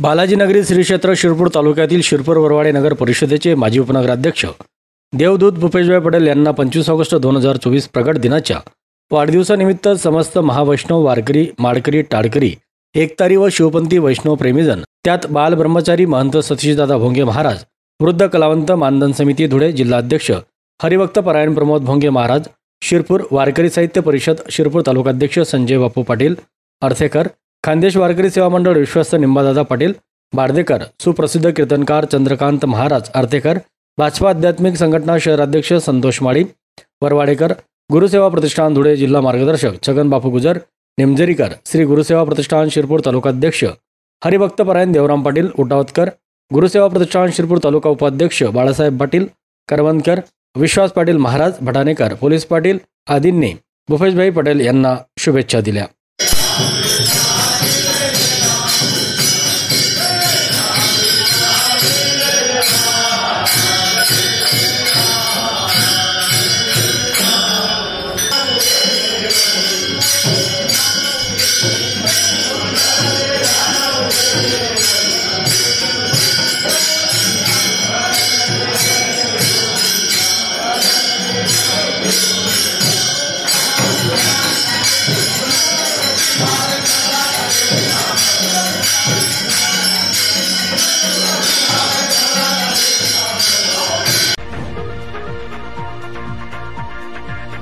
बालाजीनगरी श्री क्षेत्र शिरपूर तालुक्यातील शिरपूर वरवाडे नगर परिषदेचे माजी उपनगराध्यक्ष देवदूत भूपेशभाई पटेल यांना 25 ऑगस्ट 2024 प्रगट दिनाच्या वाढदिवसानिमित्त समस्त महावैष्णव वारकरी माडकरी टाळकरी एकतारी व शिवपंथी वैष्णव प्रेमीजन त्यात बाल ब्रह्मचारी महंत सतीशदादा भोंगे महाराज वृद्ध कलावंत मानधन समिती धुळे जिल्हाध्यक्ष हरिभक्त परायण प्रमोद भोंगे महाराज शिरपूर वारकरी साहित्य परिषद शिरपूर तालुकाध्यक्ष संजय बापू पाटील अर्थेकर खानदेश वारकरी सेवा मंडळ विश्वस्त निंबादादा पाटील बारदेकर सुप्रसिद्ध कीर्तनकार चंद्रकांत महाराज अर्थेकर भाजपा आध्यात्मिक संघटना शहराध्यक्ष संतोष माळी वरवाडेकर गुरुसेवा प्रतिष्ठान धुळे जिल्हा मार्गदर्शक छगन बापू गुजर निमजेरीकर श्री गुरुसेवा प्रतिष्ठान शिरपूर तालुकाध्यक्ष हरिभक्त परायण देवराम पाटील उटावतकर गुरुसेवा प्रतिष्ठान शिरपूर तालुका उपाध्यक्ष बाळासाहेब पाटील करवंदकर विश्वास पाटील महाराज भटाणेकर पोलीस पाटील आदींनी भूपेशभाई पटेल यांना शुभेच्छा दिल्या।